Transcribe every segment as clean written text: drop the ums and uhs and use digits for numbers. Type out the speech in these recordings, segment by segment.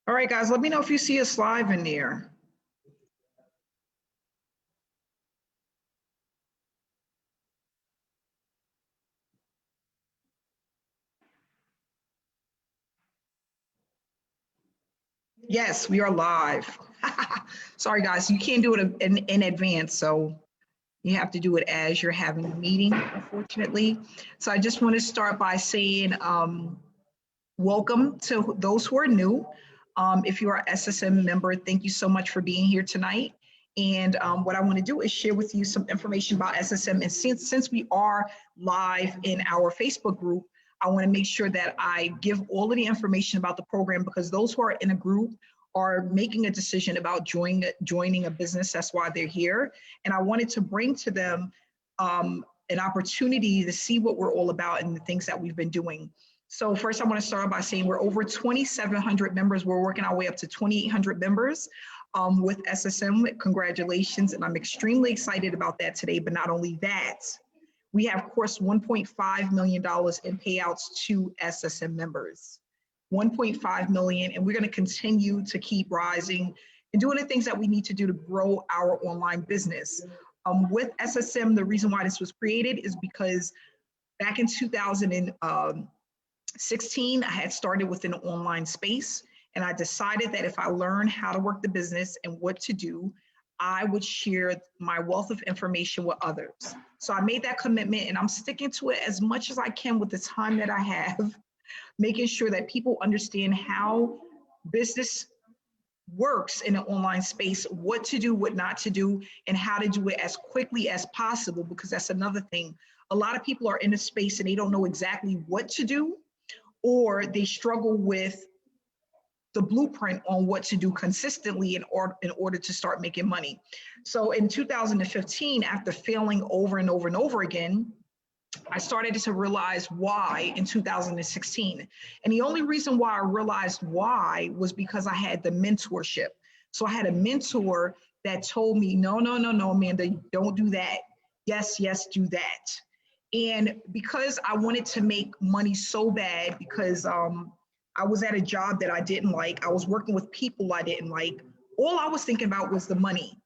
All right, guys, let me know if you see us live in there. Yes, we are live. Sorry, guys, you can't do it in advance, so you have to do it as you're having a meeting, unfortunately. So I just want to start by saying welcome to those who are new. If you are an SSM member, thank you so much for being here tonight. And what I want to do is share with you some information about SSM. And since we are live in our Facebook group, I want to make sure that I give all of the information about the program, because those who are in a group are making a decision about joining a business. That's why they're here. And I wanted to bring to them an opportunity to see what we're all about and the things that we've been doing. So first, I want to start by saying we're over 2,700 members. We're working our way up to 2,800 members with SSM. Congratulations. And I'm extremely excited about that today. But not only that, we have, of course, $1.5 million in payouts to SSM members. 1.5 million. And we're going to continue to keep rising and doing the things that we need to do to grow our online business. With SSM, the reason why this was created is because back in 2016, I had started within an online space, and I decided that if I learned how to work the business and what to do, I would share my wealth of information with others. So I made that commitment, and I'm sticking to it as much as I can with the time that I have, making sure that people understand how business works in an online space, what to do, what not to do, and how to do it as quickly as possible, because that's another thing. A lot of people are in a space and they don't know exactly what to do, or they struggle with the blueprint on what to do consistently in order to start making money. So in 2015, after failing over and over and over again, I started to realize why in 2016. And the only reason why I realized why was because I had the mentorship. So I had a mentor that told me, no, Amanda, don't do that. Yes, do that. And because I wanted to make money so bad, because I was at a job that I didn't like, I was working with people I didn't like, all I was thinking about was the money.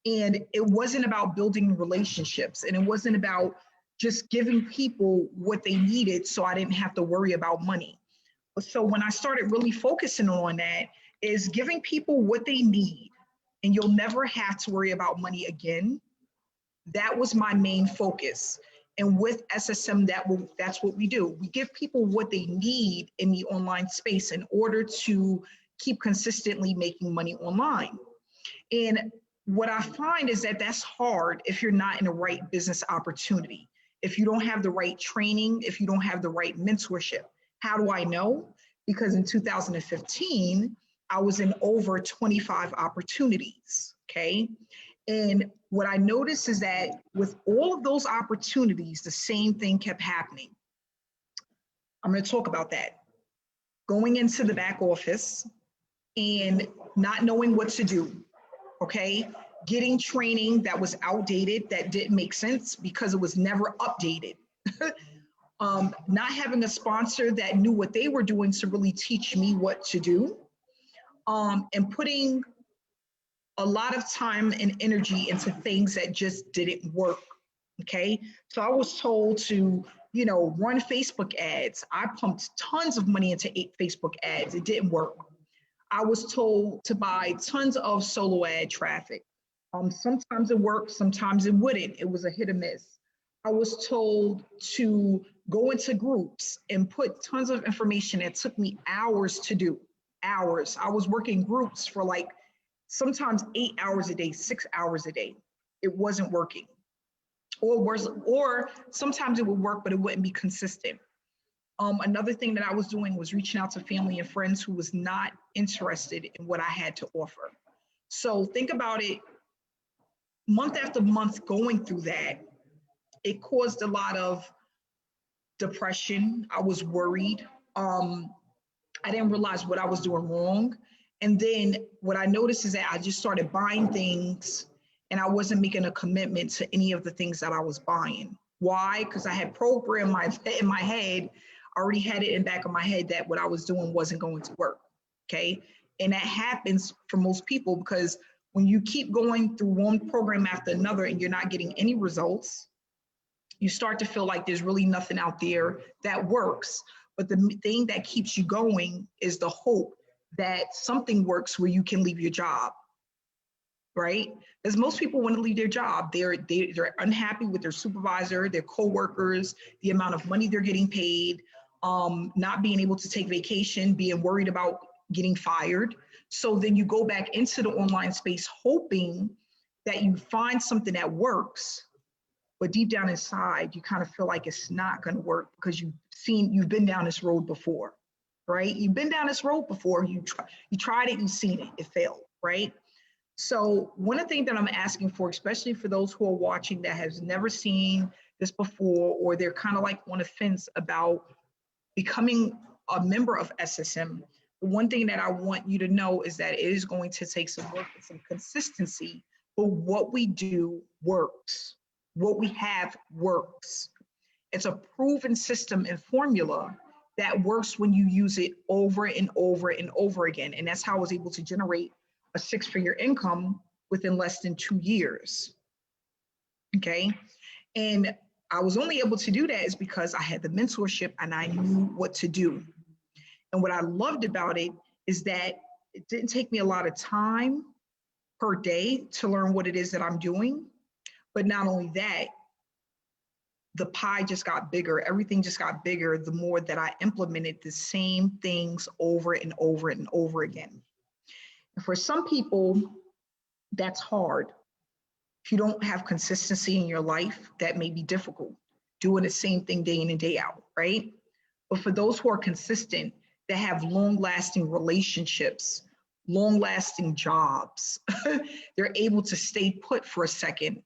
And it wasn't about building relationships, and it wasn't about just giving people what they needed so I didn't have to worry about money. So when I started really focusing on that, is giving people what they need, and you'll never have to worry about money again. That was my main focus. And with SSM, that's what we do. We give people what they need in the online space in order to keep consistently making money online. And what I find is that that's hard if you're not in the right business opportunity. If you don't have the right training, if you don't have the right mentorship. How do I know? Because in 2015, I was in over 25 opportunities, okay? And what I noticed is that with all of those opportunities, the same thing kept happening. I'm going to talk about that. Going into the back office and not knowing what to do, okay? Getting training that was outdated, that didn't make sense because it was never updated. Not having a sponsor that knew what they were doing to really teach me what to do, and putting a lot of time and energy into things that just didn't work, okay? So I was told to, run Facebook ads. I pumped tons of money into Facebook ads. It didn't work. I was told to buy tons of solo ad traffic. Sometimes it worked, sometimes it wouldn't. It was a hit or miss. I was told to go into groups and put tons of information that took me hours to do. Hours. I was working groups for like sometimes 8 hours a day, 6 hours a day. It wasn't working. Or sometimes it would work, but it wouldn't be consistent. Another thing that I was doing was reaching out to family and friends who was not interested in what I had to offer. So think about it, month after month going through that, it caused a lot of depression. I was worried. I didn't realize what I was doing wrong. And then what I noticed is that I just started buying things and I wasn't making a commitment to any of the things that I was buying. Why? Because I had programmed in my head, I already had it in the back of my head that what I was doing wasn't going to work, okay? And that happens for most people because when you keep going through one program after another and you're not getting any results, you start to feel like there's really nothing out there that works. But the thing that keeps you going is the hope that something works where you can leave your job, right? Because most people want to leave their job. They're unhappy with their supervisor, their coworkers, the amount of money they're getting paid, not being able to take vacation, being worried about getting fired. So then you go back into the online space hoping that you find something that works, but deep down inside, you kind of feel like it's not going to work because you've been down this road before, right? You've been down this road before. You tried it, you've seen it, it failed, right? So one of the things that I'm asking for, especially for those who are watching that has never seen this before, or they're kind of like on the fence about becoming a member of SSM, the one thing that I want you to know is that it is going to take some work and some consistency, but what we do works. What we have works. It's a proven system and formula that works when you use it over and over and over again. And that's how I was able to generate a 6-figure income within less than 2 years. Okay. And I was only able to do that is because I had the mentorship and I knew what to do. And what I loved about it is that it didn't take me a lot of time per day to learn what it is that I'm doing. But not only that, the pie just got bigger. Everything just got bigger the more that I implemented the same things over and over and over again. And for some people, that's hard. If you don't have consistency in your life, that may be difficult, doing the same thing day in and day out, right? But for those who are consistent, that have long-lasting relationships, long-lasting jobs, they're able to stay put for a second.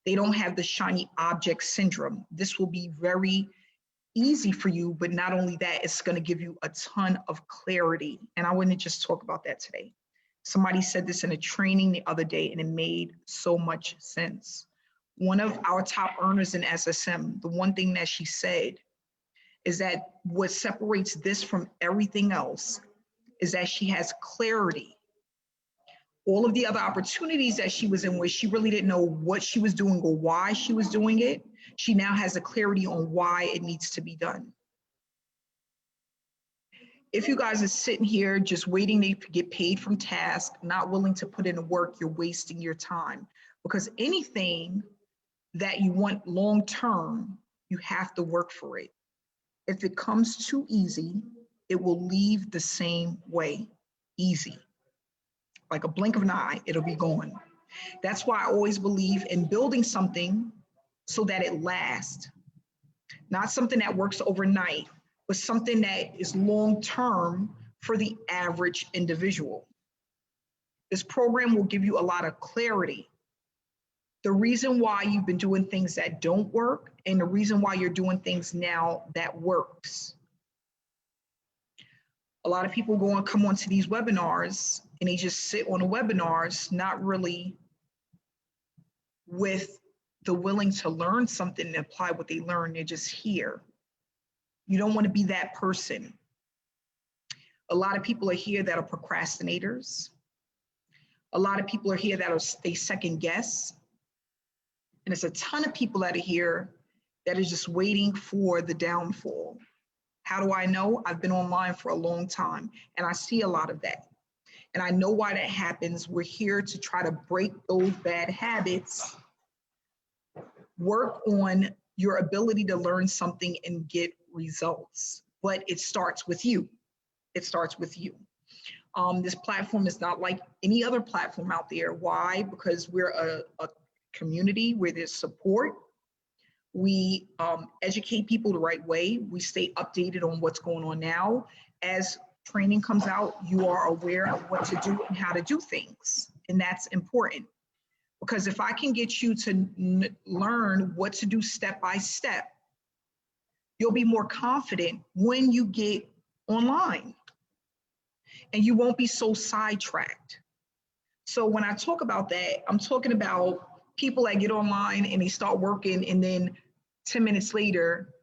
They don't have the shiny object syndrome. This will be very easy for you, but not only that, it's going to give you a ton of clarity. And I want to just talk about that today. Somebody said this in a training the other day, and it made so much sense. One of our top earners in SSM, the one thing that she said is that what separates this from everything else is that she has clarity. All of the other opportunities that she was in where she really didn't know what she was doing or why she was doing it, she now has a clarity on why it needs to be done. If you guys are sitting here just waiting to get paid from task, not willing to put in the work, you're wasting your time. Because anything that you want long-term, you have to work for it. If it comes too easy, it will leave the same way, easy. Like a blink of an eye, it'll be gone. That's why I always believe in building something so that it lasts. Not something that works overnight, but something that is long-term for the average individual. This program will give you a lot of clarity. The reason why you've been doing things that don't work and the reason why you're doing things now that works. A lot of people go and come onto these webinars and they just sit on the webinars, not really with the willing to learn something and apply what they learn. They're just here. You don't want to be that person. A lot of people are here that are procrastinators. A lot of people are here that they second guess. And there's a ton of people that are here that are just waiting for the downfall. How do I know? I've been online for a long time and I see a lot of that. And I know why that happens. We're here to try to break those bad habits, work on your ability to learn something and get results. But it starts with you. It starts with you. This platform is not like any other platform out there. Why? Because we're a community where there's support. We educate people the right way. We stay updated on what's going on now. As training comes out, you are aware of what to do and how to do things. And that's important. Because if I can get you to learn what to do step by step, you'll be more confident when you get online. And you won't be so sidetracked. So when I talk about that, I'm talking about people that get online and they start working and then 10 minutes later,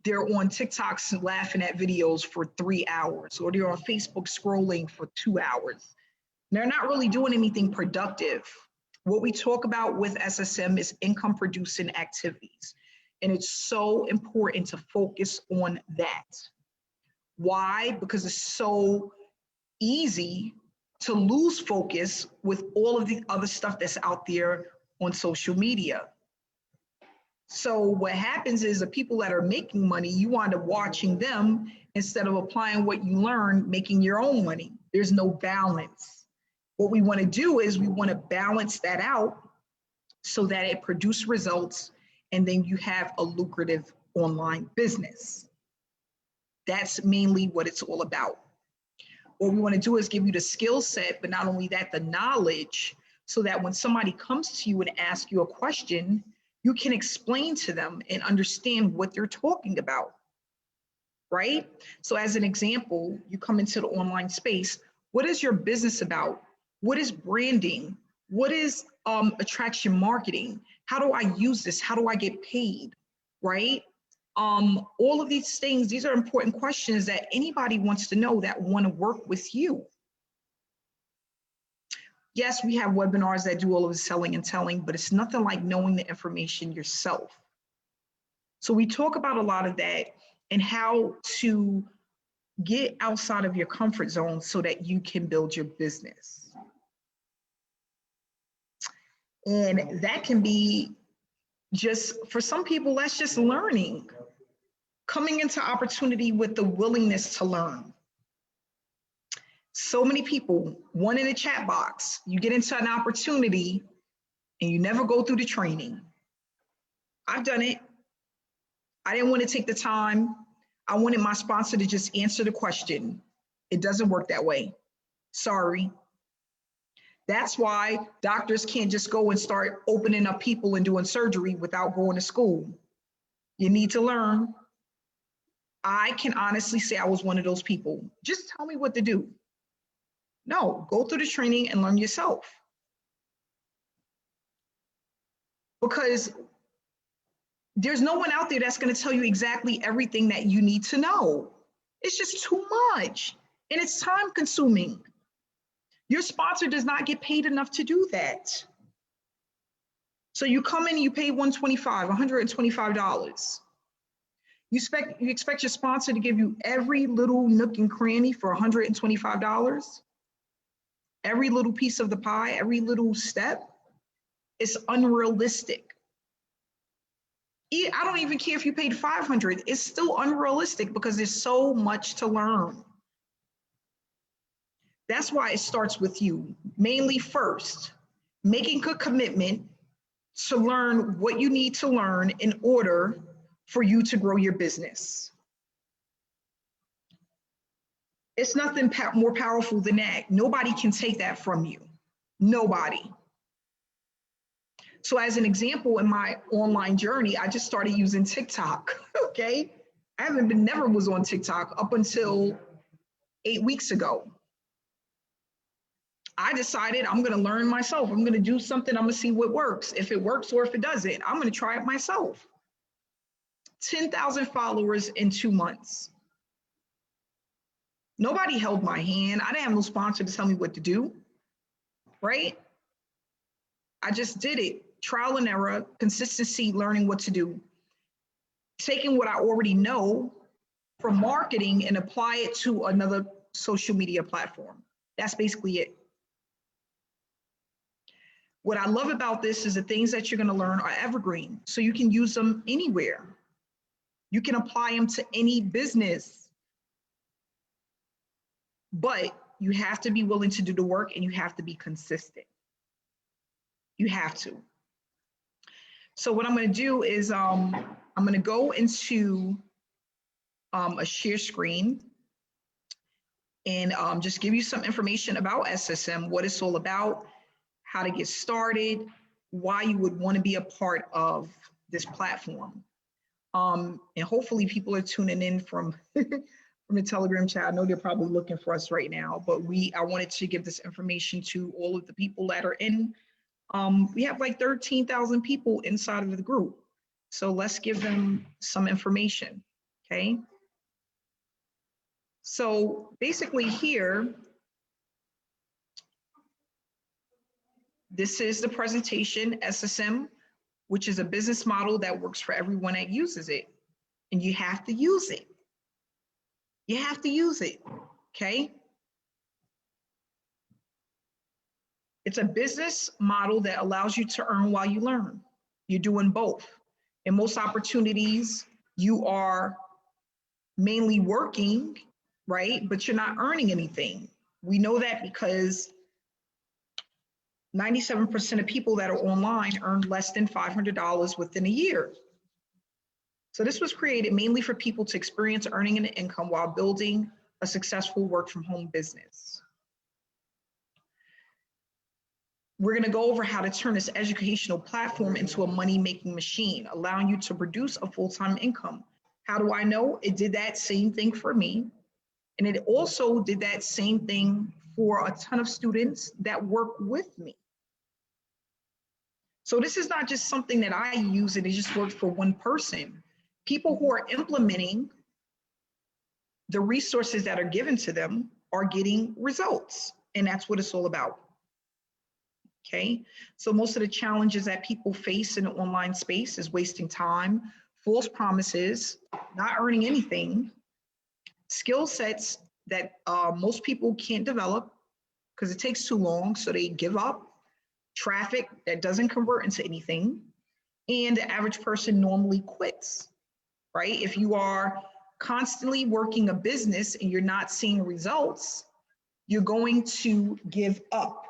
they're on TikToks laughing at videos for 3 hours, or they're on Facebook scrolling for 2 hours. They're not really doing anything productive. What we talk about with SSM is income producing activities. And it's so important to focus on that. Why? Because it's so easy to lose focus with all of the other stuff that's out there on social media. So what happens is the people that are making money, you wind up watching them instead of applying what you learn, making your own money. There's no balance. What we want to do is we want to balance that out so that it produces results, and then you have a lucrative online business. That's mainly what it's all about. What we want to do is give you the skill set, but not only that, the knowledge, so that when somebody comes to you and asks you a question, you can explain to them and understand what they're talking about, right? So as an example, you come into the online space, what is your business about? What is branding? What is attraction marketing? How do I use this? How do I get paid, right? All of these things, these are important questions that anybody wants to know that want to work with you. Yes, we have webinars that do all of the selling and telling, but it's nothing like knowing the information yourself. So we talk about a lot of that and how to get outside of your comfort zone so that you can build your business. And that can be just, for some people, that's just learning. Coming into opportunity with the willingness to learn. So many people, one in the chat box, you get into an opportunity and you never go through the training. I've done it. I didn't want to take the time. I wanted my sponsor to just answer the question. It doesn't work that way. Sorry. That's why doctors can't just go and start opening up people and doing surgery without going to school. You need to learn. I can honestly say I was one of those people. Just tell me what to do. No, go through the training and learn yourself. Because there's no one out there that's going to tell you exactly everything that you need to know. It's just too much, and it's time consuming. Your sponsor does not get paid enough to do that. So you come in and you pay $125. You expect your sponsor to give you every little nook and cranny for $125? Every little piece of the pie, every little step? It's unrealistic. I don't even care if you paid $500. It's still unrealistic because there's so much to learn. That's why it starts with you, mainly first, making a commitment to learn what you need to learn in order for you to grow your business. It's nothing more powerful than that. Nobody can take that from you. Nobody. So as an example, in my online journey, I just started using TikTok, okay? I never was on TikTok up until 8 weeks ago. I decided I'm gonna learn myself. I'm gonna do something, I'm gonna see what works. If it works or if it doesn't, I'm gonna try it myself. 10,000 followers in 2 months. Nobody held my hand. I didn't have no sponsor to tell me what to do, right? I just did it. Trial and error, consistency, learning what to do. Taking what I already know from marketing and apply it to another social media platform. That's basically it. What I love about this is the things that you're going to learn are evergreen, so you can use them anywhere. You can apply them to any business. But you have to be willing to do the work and you have to be consistent. You have to. So what I'm going to do is I'm going to go into a share screen and just give you some information about SSM, what it's all about, how to get started, why you would want to be a part of this platform. And hopefully people are tuning in from from the Telegram chat. I know they're probably looking for us right now, but I wanted to give this information to all of the people that are in. We have like 13,000 people inside of the group. So let's give them some information. okay? So basically here, this is the presentation, SSM, which is a business model that works for everyone that uses it. And you have to use it. You have to use it, okay? It's a business model that allows you to earn while you learn. You're doing both. In most opportunities, you are mainly working, right? But you're not earning anything. We know that because 97% of people that are online earn less than $500 within a year. So this was created mainly for people to experience earning an income while building a successful work from home business. We're going to go over how to turn this educational platform into a money-making machine, allowing you to produce a full-time income. How do I know? It did that same thing for me. And it also did that same thing for a ton of students that work with me. So this is not just something that I use and it just worked for one person. People who are implementing the resources that are given to them are getting results. And that's what it's all about. Okay, so most of the challenges that people face in the online space is wasting time, false promises, not earning anything, skill sets that most people can't develop because it takes too long, so they give up, traffic that doesn't convert into anything, and the average person normally quits, right? If you are constantly working a business and you're not seeing results, you're going to give up.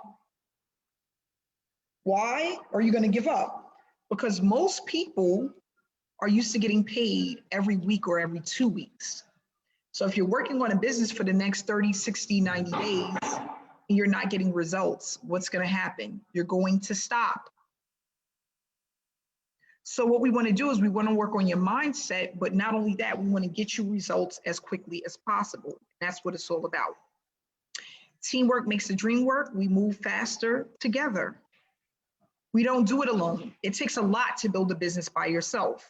Why are you going to give up? Because most people are used to getting paid every week or every 2 weeks. So if you're working on a business for the next 30, 60, 90 days, and you're not getting results, what's going to happen? You're going to stop. So what we want to do is we want to work on your mindset, but not only that, we want to get you results as quickly as possible. That's what it's all about. Teamwork makes the dream work. We move faster together. We don't do it alone. It takes a lot to build a business by yourself.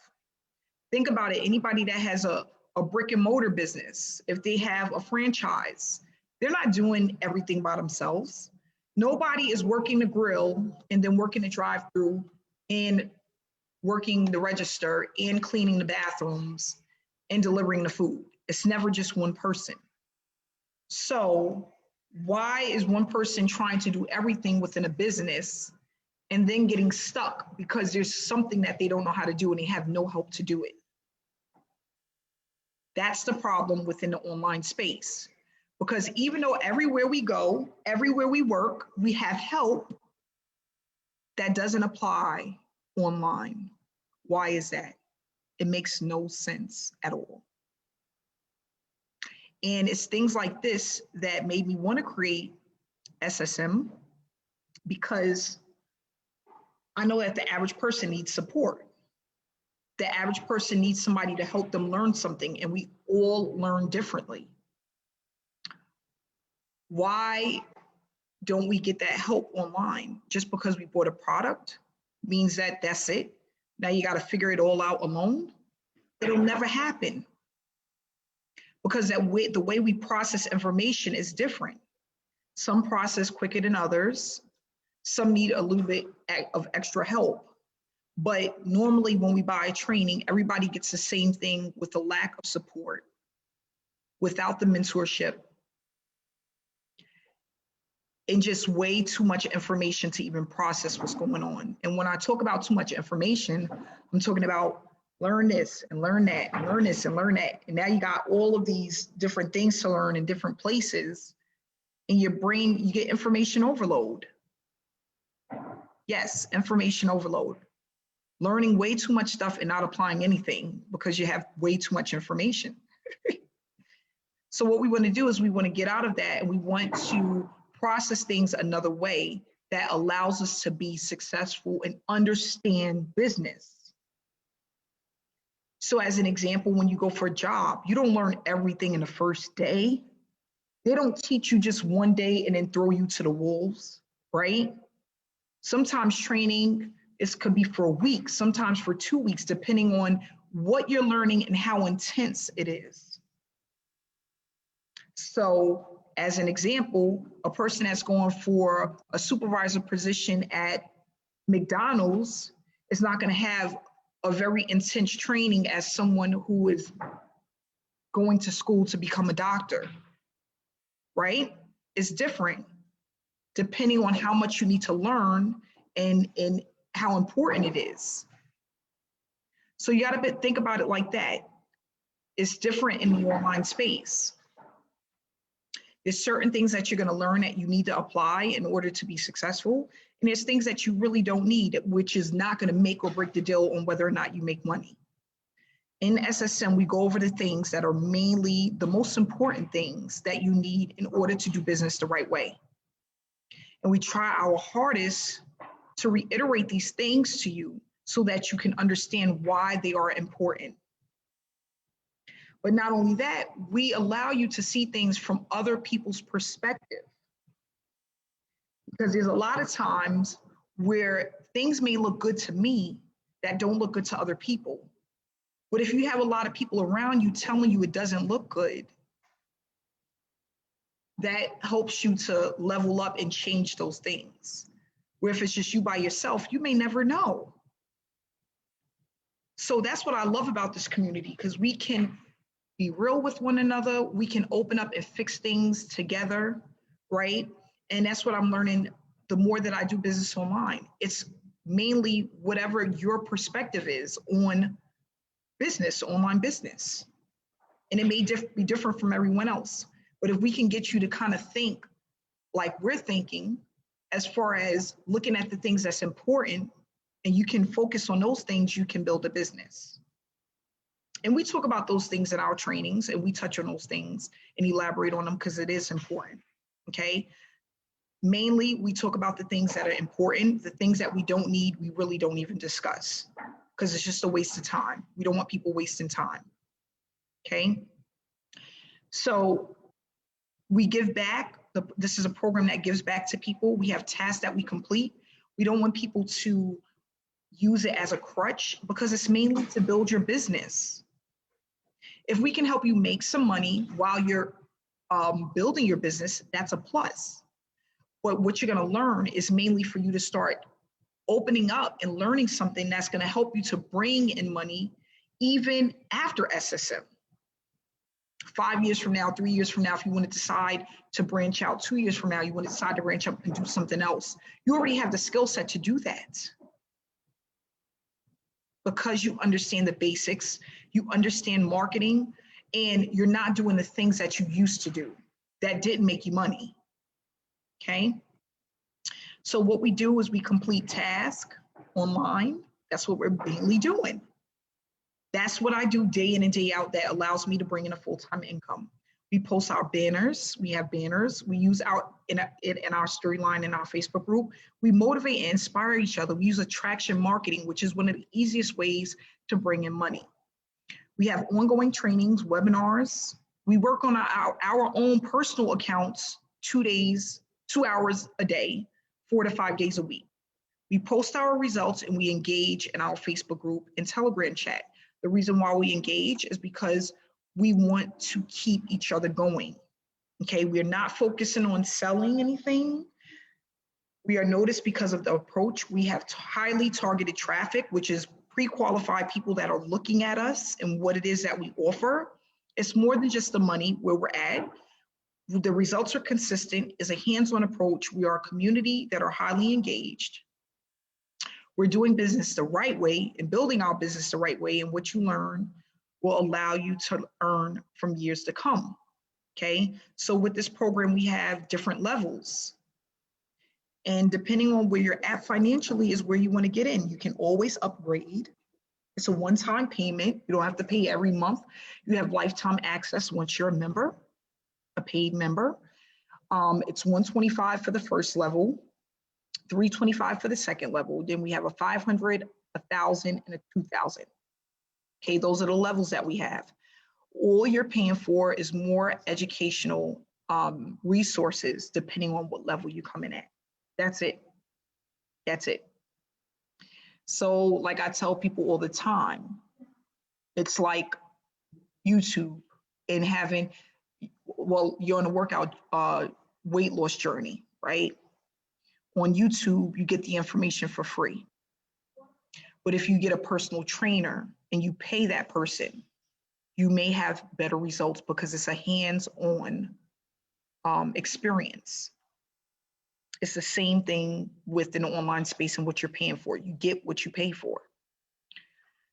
Think about it. Anybody that has a brick and mortar business, if they have a franchise, they're not doing everything by themselves. Nobody is working the grill and then working the drive-through and working the register and cleaning the bathrooms and delivering the food. It's never just one person. So why is one person trying to do everything within a business and then getting stuck because there's something that they don't know how to do and they have no help to do it? That's the problem within the online space. Because even though everywhere we go, everywhere we work, we have help, that doesn't apply online. Why is that? It makes no sense at all. And it's things like this that made me want to create SSM, because I know that the average person needs support. The average person needs somebody to help them learn something, and we all learn differently. Why don't we get that help online? Just because we bought a product means that that's it. Now you got to figure it all out alone. It'll never happen, because the way we process information is different. Some process quicker than others. Some need a little bit of extra help. But normally when we buy training, everybody gets the same thing with a lack of support, without the mentorship, and just way too much information to even process what's going on. And when I talk about too much information, I'm talking about learn this and learn that, and learn this and learn that. And now you got all of these different things to learn in different places. In your brain, you get information overload. Yes, information overload. Learning way too much stuff and not applying anything because you have way too much information. So what we want to do is we want to get out of that, and we want to process things another way that allows us to be successful and understand business. So as an example, when you go for a job, you don't learn everything in the first day. They don't teach you just one day and then throw you to the wolves, right? Sometimes training could be for a week, sometimes for 2 weeks, depending on what you're learning and how intense it is. So as an example, a person that's going for a supervisor position at McDonald's is not going to have a very intense training as someone who is going to school to become a doctor, right? It's different depending on how much you need to learn and how important it is. So you got to think about it like that. It's different in the online space. There's certain things that you're going to learn that you need to apply in order to be successful. And there's things that you really don't need, which is not going to make or break the deal on whether or not you make money. In SSM, we go over the things that are mainly the most important things that you need in order to do business the right way. And we try our hardest to reiterate these things to you so that you can understand why they are important. But not only that, we allow you to see things from other people's perspective. Because there's a lot of times where things may look good to me that don't look good to other people. But if you have a lot of people around you telling you it doesn't look good, that helps you to level up and change those things. Where if it's just you by yourself, you may never know. So that's what I love about this community, because we can be real with one another. We can open up and fix things together, right? And that's what I'm learning the more that I do business online. It's mainly whatever your perspective is on business, online business. And it may be different from everyone else. But if we can get you to kind of think like we're thinking, as far as looking at the things that's important, and you can focus on those things, you can build a business. And we talk about those things in our trainings, and we touch on those things and elaborate on them because it is important, okay? Mainly, we talk about the things that are important. The things that we don't need, we really don't even discuss because it's just a waste of time. We don't want people wasting time, okay? So we give back. This is a program that gives back to people. We have tasks that we complete. We don't want people to use it as a crutch because it's mainly to build your business. If we can help you make some money while you're building your business, that's a plus. But what you're going to learn is mainly for you to start opening up and learning something that's going to help you to bring in money even after SSM. 5 years from now, 3 years from now, if you want to decide to branch out, 2 years from now, you want to decide to branch out and do something else, you already have the skill set to do that. Because you understand the basics, you understand marketing, and you're not doing the things that you used to do that didn't make you money, okay? So what we do is we complete tasks online. That's what we're mainly doing. That's what I do day in and day out that allows me to bring in a full-time income. We post our banners. We have banners. We use in our storyline in our Facebook group. We motivate and inspire each other. We use attraction marketing, which is one of the easiest ways to bring in money. We have ongoing trainings, webinars. We work on our own personal accounts 2 hours a day, 4 to 5 days a week. We post our results and we engage in our Facebook group and Telegram chat. The reason why we engage is because we want to keep each other going, okay? We're not focusing on selling anything. We are noticed because of the approach. We have highly targeted traffic, which is pre-qualified people that are looking at us and what it is that we offer. It's more than just the money where we're at. The results are consistent. It's a hands-on approach. We are a community that are highly engaged. We're doing business the right way and building our business the right way, and what you learn will allow you to earn from years to come, okay? So with this program, we have different levels. And depending on where you're at financially is where you want to get in. You can always upgrade. It's a one-time payment. You don't have to pay every month. You have lifetime access once you're a member, a paid member. It's $125 for the first level, $325 for the second level. Then we have a $500, $1,000, and a $2,000. Okay, those are the levels that we have. All you're paying for is more educational resources depending on what level you come in at. That's it. That's it. So like I tell people all the time, It's like YouTube and having, well, you're on a workout weight loss journey, right? On YouTube, you get the information for free. But if you get a personal trainer and you pay that person, you may have better results because it's a hands-on experience. It's the same thing with an online space and what you're paying for. You get what you pay for.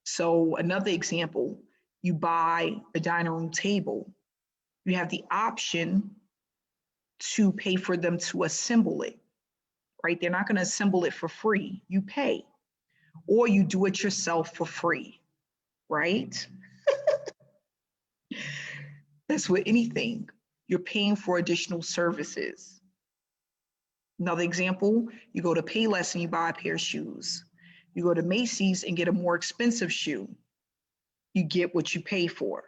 So another example, you buy a dining room table, you have the option to pay for them to assemble it, right? They're not going to assemble it for free. You pay, or you do it yourself for free, right? That's with anything. You're paying for additional services. Another example, you go to Payless and you buy a pair of shoes. You go to Macy's and get a more expensive shoe. You get what you pay for.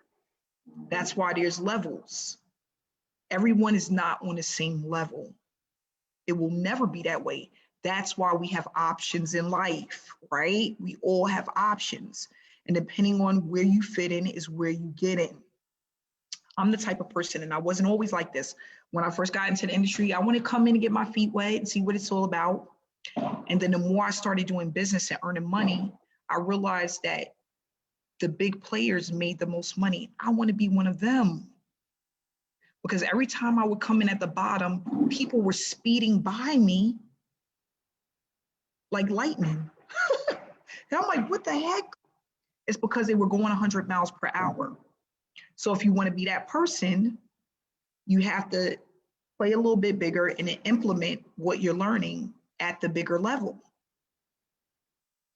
That's why there's levels. Everyone is not on the same level. It will never be that way. That's why we have options in life, right? We all have options. And depending on where you fit in is where you get in. I'm the type of person, and I wasn't always like this. When I first got into the industry, I want to come in and get my feet wet and see what it's all about. And then the more I started doing business and earning money, I realized that the big players made the most money. I want to be one of them. Because every time I would come in at the bottom, people were speeding by me like lightning. And I'm like, what the heck? It's because they were going 100 miles per hour. So if you want to be that person, you have to play a little bit bigger and implement what you're learning at the bigger level.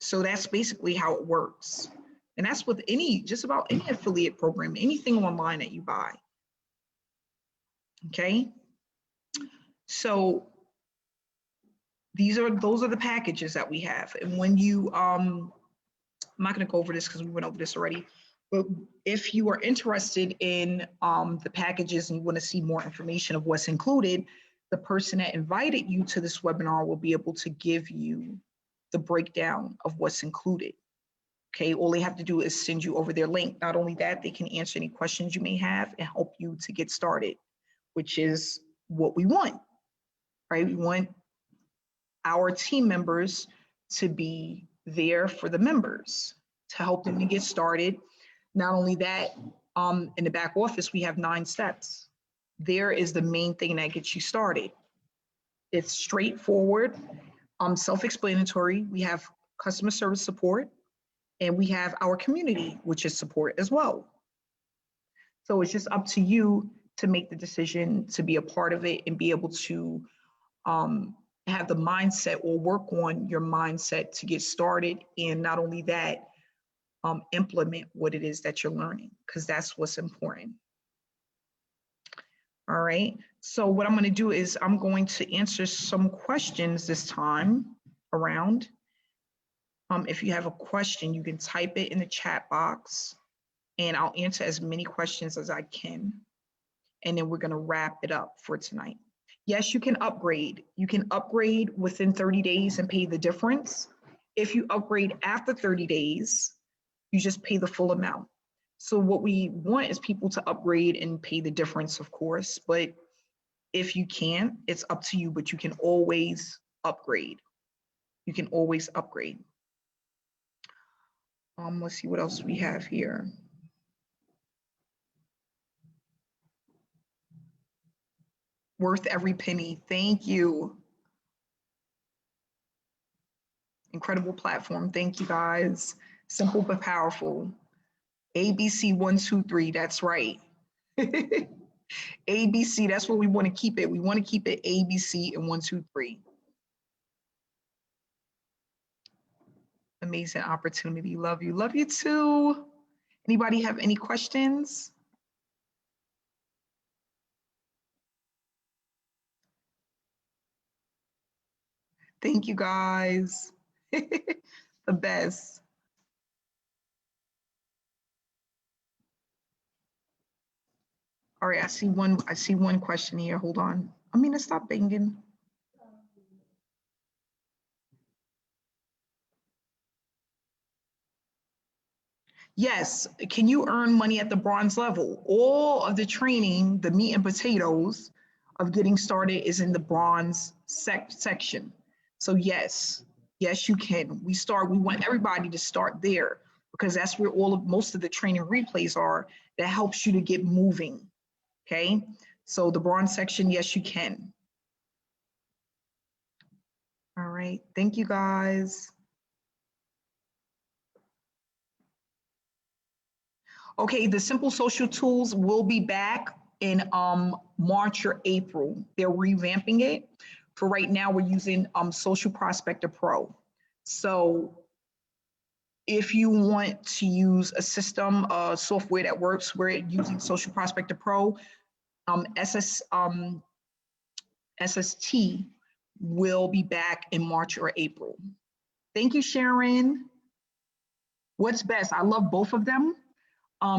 So that's basically how it works. And that's with just about any affiliate program, anything online that you buy. Okay. So those are the packages that we have. And when you, I'm not going to go over this because we went over this already, but if you are interested in the packages and you want to see more information of what's included, the person that invited you to this webinar will be able to give you the breakdown of what's included. Okay, all they have to do is send you over their link. Not only that, they can answer any questions you may have and help you to get started, which is what we want, right? We want our team members to be there for the members, to help them to get started. Not only that, in the back office, we have 9 steps. There is the main thing that gets you started. It's straightforward, self-explanatory. We have customer service support, and we have our community, which is support as well. So it's just up to you to make the decision to be a part of it and be able to have the mindset or work on your mindset to get started. And not only that, implement what it is that you're learning, because that's what's important. All right. So what I'm going to do is I'm going to answer some questions this time around. If you have a question, you can type it in the chat box and I'll answer as many questions as I can. And then we're going to wrap it up for tonight. Yes, you can upgrade. You can upgrade within 30 days and pay the difference. If you upgrade after 30 days, you just pay the full amount. So what we want is people to upgrade and pay the difference, of course. But if you can't, it's up to you, but you can always upgrade. You can always upgrade. Let's see what else we have here. Worth every penny. Thank you. Incredible platform. Thank you, guys. Simple but powerful. ABC 1, 2, 3. That's right. ABC. That's what we want to keep it. We want to keep it ABC and 1, 2, 3. Amazing opportunity. Love you. Love you too. Anybody have any questions? Thank you, guys. The best. All right, I see one question here. Hold on. I'm gonna stop banging. Yes. Can you earn money at the bronze level? All of the training, the meat and potatoes of getting started is in the bronze section. So yes, yes, you can. We want everybody to start there because that's where most of the training replays are that helps you to get moving. Okay. So the bronze section, yes, you can. All right. Thank you guys. Okay, the Simple Social Tools will be back in March or April. They're revamping it. For right now, we're using Social Prospector Pro. So if you want to use a system, software that works, we're using Social Prospector Pro. SST will be back in March or April. Thank you, Sharon. What's best? I love both of them.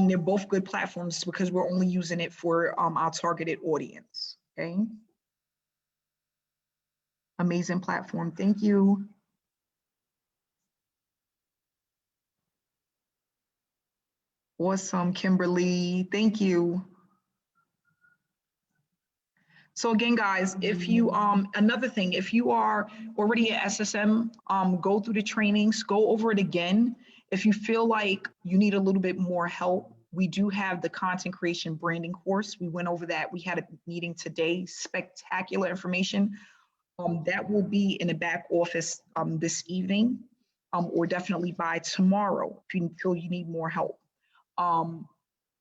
They're both good platforms because we're only using it for our targeted audience. Okay. Amazing platform. Thank you. Awesome, Kimberly. Thank you. So again, guys, if you another thing, if you are already at SSM, go through the trainings, go over it again. If you feel like you need a little bit more help, we do have the content creation branding course. We went over that. We had a meeting today, spectacular information. That will be in the back office this evening, or definitely by tomorrow if you feel you need more help.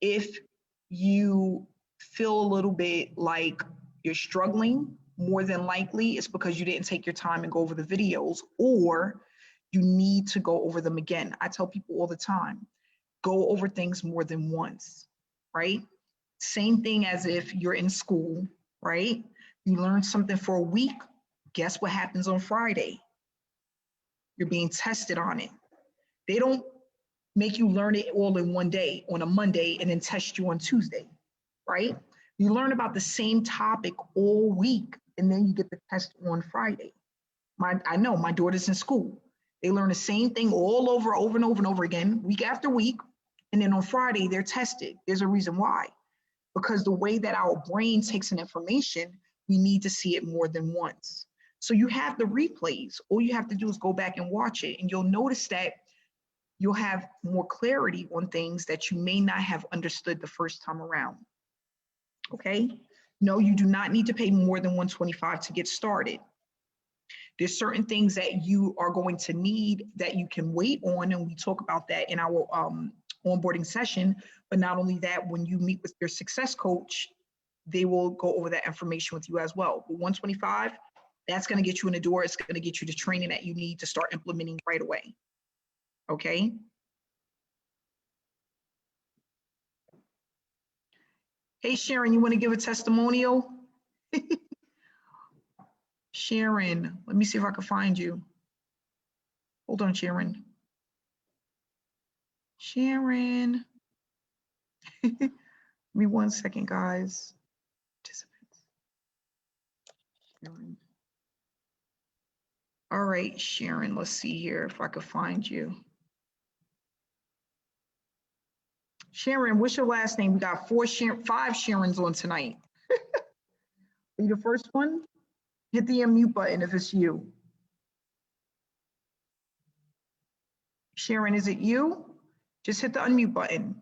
If you feel a little bit like you're struggling, more than likely it's because you didn't take your time and go over the videos, or you need to go over them again. I tell people all the time, go over things more than once, right? Same thing as if you're in school, right? You learn something for a week, guess what happens on Friday? You're being tested on it. They don't make you learn it all in one day on a Monday and then test you on Tuesday, right? You learn about the same topic all week and then you get the test on Friday. I know my daughter's in school. They learn the same thing all over and over again, week after week. And then on Friday, they're tested. There's a reason why. Because the way that our brain takes in information, we need to see it more than once. So you have the replays. All you have to do is go back and watch it, and you'll notice that you'll have more clarity on things that you may not have understood the first time around. Okay? No, you do not need to pay more than $125 to get started. There's certain things that you are going to need that you can wait on, and we talk about that in our onboarding session. But not only that, when you meet with your success coach, they will go over that information with you as well. But 125, that's going to get you in the door. It's going to get you the training that you need to start implementing right away. Okay? Hey, Sharon, you want to give a testimonial? Sharon, let me see if I can find you. Hold on, Sharon. Sharon. Give me 1 second, guys. Participants. Sharon. All right, Sharon, let's see here if I could find you. Sharon, what's your last name? We got 5 Sharons on tonight. Are you the first one? Hit the unmute button if it's you. Sharon, is it you? Just hit the unmute button.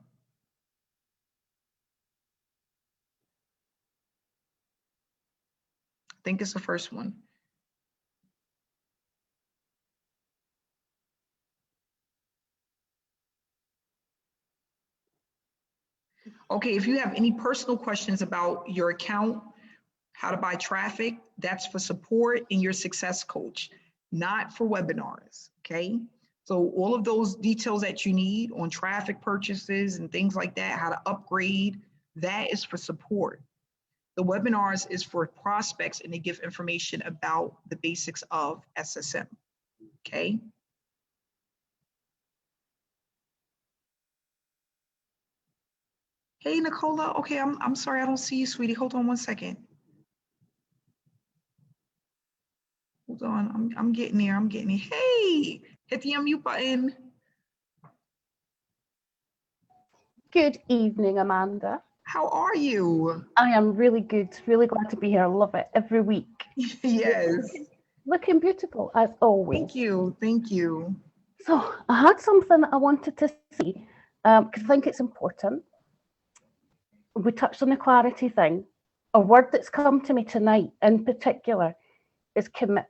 I think it's the first one. Okay, if you have any personal questions about your account, how to buy traffic, that's for support in your success coach, not for webinars, okay? So all of those details that you need on traffic purchases and things like that, how to upgrade, that is for support. The webinars is for prospects and they give information about the basics of SSM, okay? Hey, Nicola, okay, I'm sorry, I don't see you, sweetie. Hold on 1 second. Hold on, I'm getting there, I'm getting there. Hey, hit the unmute button. Good evening, Amanda. How are you? I am really good. Really glad to be here. I love it every week. Yes. Looking beautiful as always. Thank you. Thank you. So I had something that I wanted to say because I think it's important. We touched on the clarity thing. A word that's come to me tonight in particular is commitment,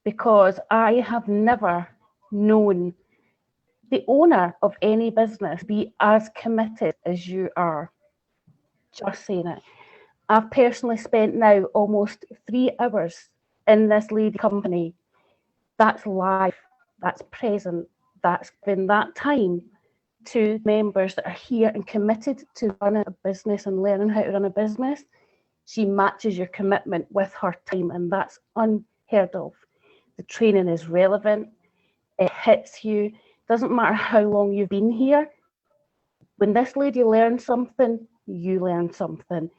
because I have never known the owner of any business be as committed as you are. Just saying it. I've personally spent now almost 3 hours in this lady company. That's live, that's present, that's been that time to members that are here and committed to running a business and learning how to run a business. She matches your commitment with her time, and that's unheard of. The training is relevant, it hits you. Doesn't matter how long you've been here. When this lady learns something, you learn something,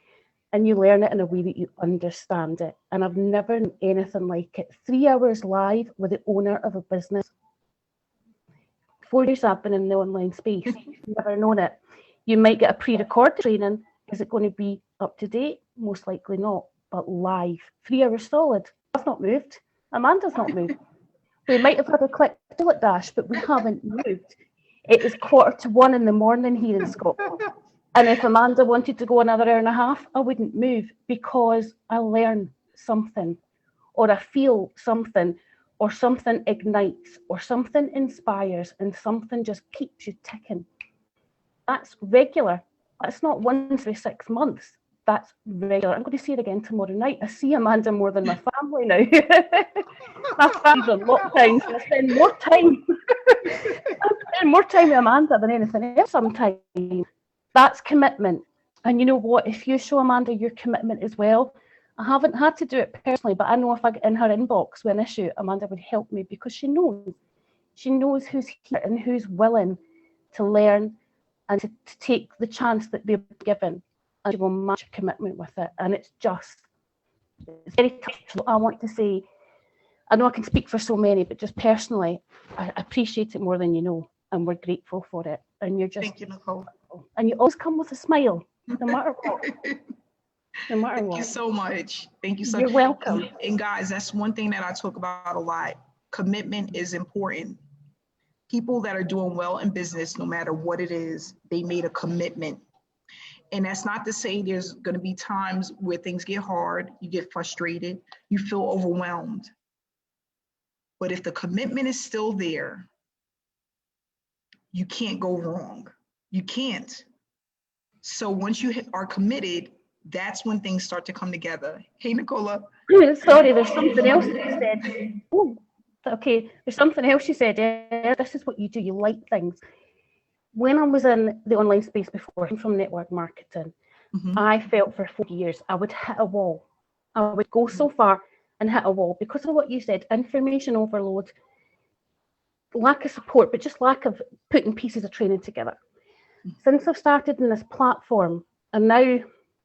and you learn it in a way that you understand it. And I've never known anything like it. 3 hours live with the owner of a business. 4 years I've been in the online space, never known it. You might get a pre-recorded training. Is it going to be up to date? Most likely not, but live. 3 hours solid. I've not moved. Amanda's not moved. We might have had a quick toilet dash, but we haven't moved. It is 1:45 in the morning here in Scotland. And if Amanda wanted to go another hour and a half, I wouldn't move, because I learn something, or I feel something, or something ignites, or something inspires, and something just keeps you ticking. That's regular. That's not once every 6 months. That's regular. I'm going to see it again tomorrow night. I see Amanda more than my family now. My family's on lockdown, so I spend more time. I spend more time with Amanda than anything else sometimes. That's commitment. And you know what? If you show Amanda your commitment as well, I haven't had to do it personally, but I know if I get in her inbox with an issue, Amanda would help me, because she knows. She knows who's here and who's willing to learn and to take the chance that they're given. And she will match your commitment with it. And it's very touchable. I want to say, I know I can speak for so many, but just personally, I appreciate it more than you know. And we're grateful for it. And you're just... Thank you, Nicole. And you always come with a smile, no matter what. No matter Thank what. you so much. Thank you so You're much. welcome. And guys, that's one thing that I talk about a lot. Commitment is important. People that are doing well in business, no matter what it is, they made a commitment. And that's not to say there's going to be times where things get hard, you get frustrated, you feel overwhelmed. But if the commitment is still there, you can't go wrong. You can't. So once you are committed, that's when things start to come together. Hey, Nicola. Sorry, there's something else that you said. Oh, okay, there's something else you said. This is what you do. You like things. When I was in the online space before, from network marketing, I felt for 4 years I would hit a wall. I would go so far and hit a wall because of what you said, information overload, lack of support, but just lack of putting pieces of training together. Since I've started in this platform, and now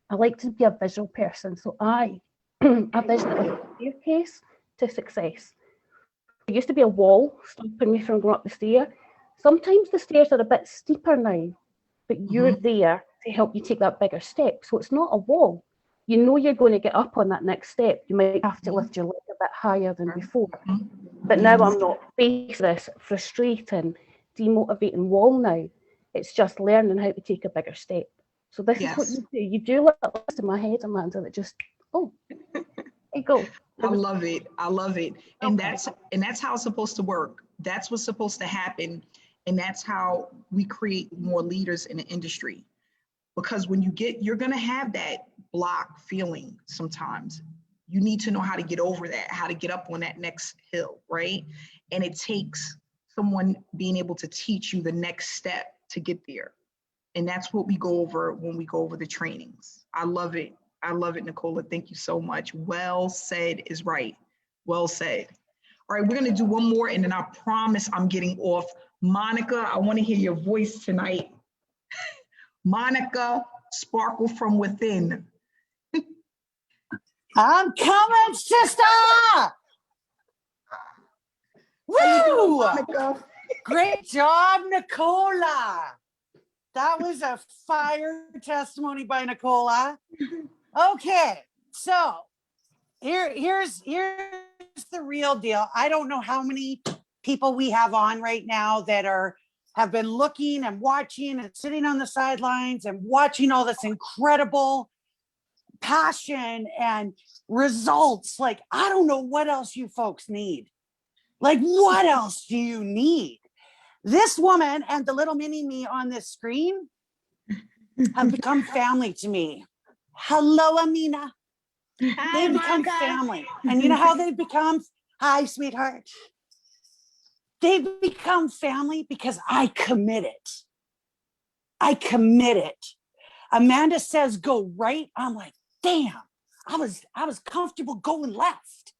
I like to be a visual person, so I vision it like a staircase to success. There used to be a wall stopping me from going up the stair. Sometimes the stairs are a bit steeper now, but you're there to help you take that bigger step. So it's not a wall. You know you're going to get up on that next step. You might have to lift your leg a bit higher than before. But now I'm not facing this frustrating, demotivating wall now. It's just learning how to take a bigger step. So this is what you do. You do let it list in my head, Amanda, that just, there you go. I love it. I love it. And that's how it's supposed to work. That's what's supposed to happen. And that's how we create more leaders in the industry. Because when you're going to have that block feeling sometimes. You need to know how to get over that, how to get up on that next hill, right? And it takes someone being able to teach you the next step to get there. And that's what we go over when we go over the trainings. I love it. I love it, Nicola. Thank you so much. Well said is right. Well said. All right, we're going to do one more, and then I promise I'm getting off. Monica, I want to hear your voice tonight. Monica, sparkle from within. I'm coming, sister! Woo! Monica? Great job, Nicola. That was a fire testimony by Nicola. Okay, so here's the real deal. I don't know how many people we have on right now that have been looking and watching and sitting on the sidelines and watching all this incredible passion and results. Like, I don't know what else you folks need. Like, what else do you need? This woman and the little mini me on this screen have become family to me. Hello, Amina. They've become family. And you know how they've become? Hi, sweetheart. They've become family because I committed. Amanda says, go right. I'm like, damn, I was comfortable going left,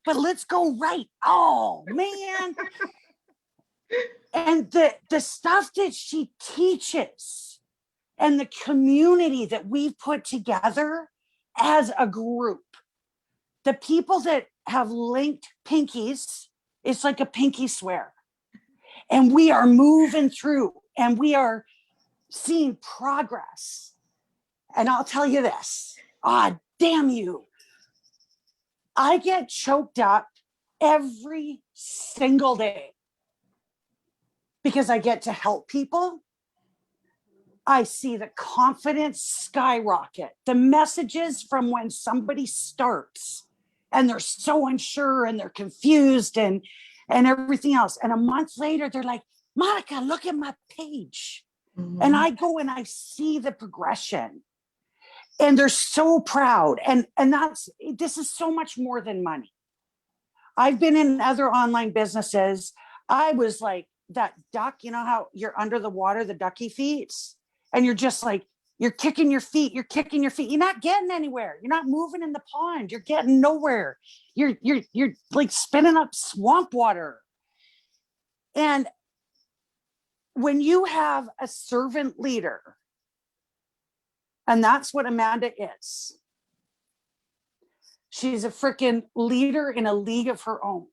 but let's go right. Oh, man. And the stuff that she teaches and the community that we've put together as a group, the people that have linked pinkies, it's like a pinky swear. And we are moving through and we are seeing progress. And I'll tell you this, damn you. I get choked up every single day because I get to help people. I see the confidence skyrocket. The messages from when somebody starts and they're so unsure and they're confused and everything else. And a month later, they're like, Monica, look at my page. Mm-hmm. And I go and I see the progression. And they're so proud. And this is so much more than money. I've been in other online businesses. I was like that duck, you know how you're under the water, the ducky feet, and you're just like, you're kicking your feet. You're not getting anywhere. You're not moving in the pond. You're getting nowhere. You're like spinning up swamp water. And when you have a servant leader, and that's what Amanda is. She's a freaking leader in a league of her own.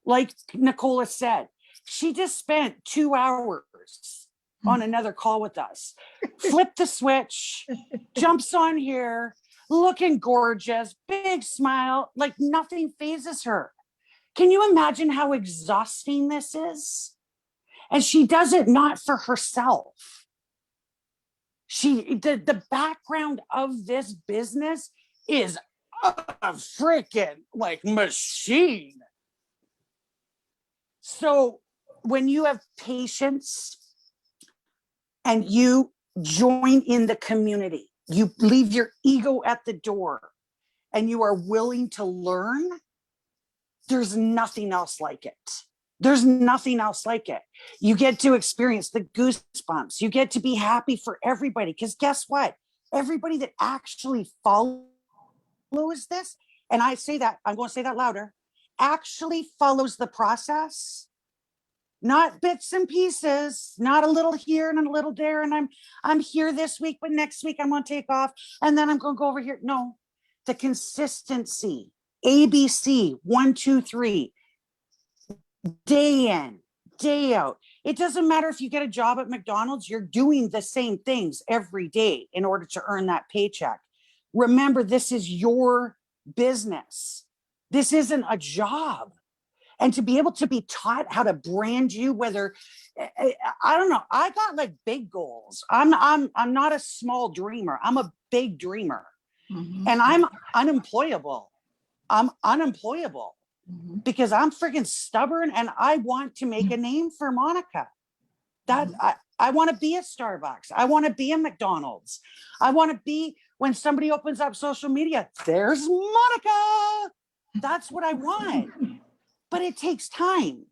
Like Nicola said, she just spent 2 hours on another call with us. Flipped the switch, jumps on here, looking gorgeous, big smile, like nothing phases her. Can you imagine how exhausting this is? And she does it not for herself. The background of this business is a freaking like machine. So when you have patience and you join in the community, you leave your ego at the door and you are willing to learn, there's nothing else like it. There's nothing else like it. You get to experience the goosebumps. You get to be happy for everybody. Because guess what? Everybody that actually follows this, and I say that, I'm going to say that louder, actually follows the process, not bits and pieces, not a little here and a little there. And I'm here this week, but next week I'm going to take off. And then I'm going to go over here. No, the consistency, ABC, 1, 2, 3. Day in, day out. It doesn't matter if you get a job at McDonald's, you're doing the same things every day in order to earn that paycheck. Remember, this is your business. This isn't a job. And to be able to be taught how to brand you, whether, I don't know, I got like big goals. I'm not a small dreamer. I'm a big dreamer. Mm-hmm. And I'm unemployable. Mm-hmm. Because I'm freaking stubborn and I want to make a name for Monica. That I want to be a Starbucks. I want to be a McDonald's. I want to be, when somebody opens up social media, there's Monica. That's what I want. But it takes time.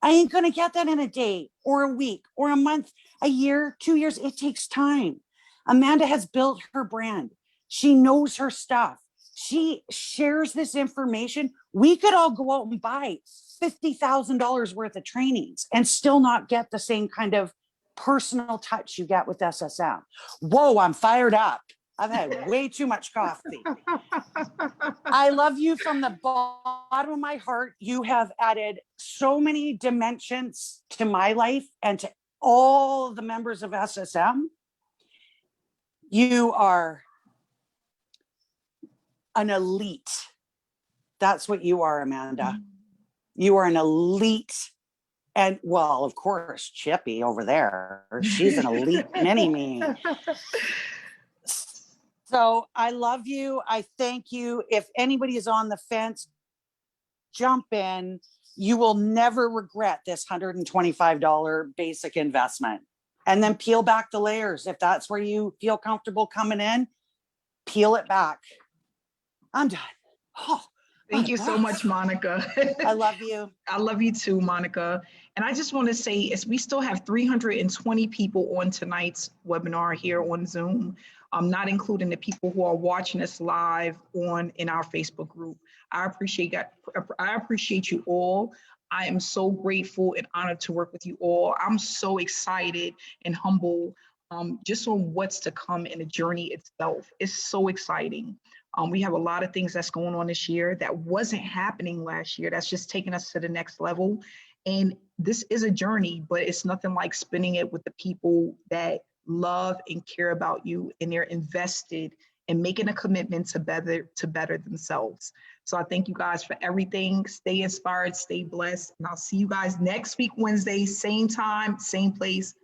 I ain't going to get that in a day or a week or a month, a year, 2 years. It takes time. Amanda has built her brand. She knows her stuff. She shares this information. We could all go out and buy $50,000 worth of trainings and still not get the same kind of personal touch you get with SSM. Whoa, I'm fired up. I've had way too much coffee. I love you from the bottom of my heart. You have added so many dimensions to my life and to all the members of SSM. You are an elite. That's what you are, Amanda. You are an elite. And well, of course, Chippy over there, she's an elite mini-me. So I love you. I thank you. If anybody is on the fence, jump in. You will never regret this $125 basic investment. And then peel back the layers. If that's where you feel comfortable coming in, peel it back. I'm done. Oh, Thank you so much, Monica. I love you. I love you too, Monica. And I just want to say, as we still have 320 people on tonight's webinar here on Zoom, not including the people who are watching us live in our Facebook group. I appreciate you all. I am so grateful and honored to work with you all. I'm so excited and humble just on what's to come in the journey itself. It's so exciting. We have a lot of things that's going on this year that wasn't happening last year. That's just taking us to the next level. And this is a journey, but it's nothing like spending it with the people that love and care about you, and they're invested in making a commitment to better themselves. So I thank you guys for everything. Stay inspired, stay blessed, and I'll see you guys next week, Wednesday, same time, same place.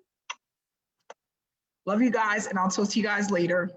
Love you guys, and I'll talk to you guys later.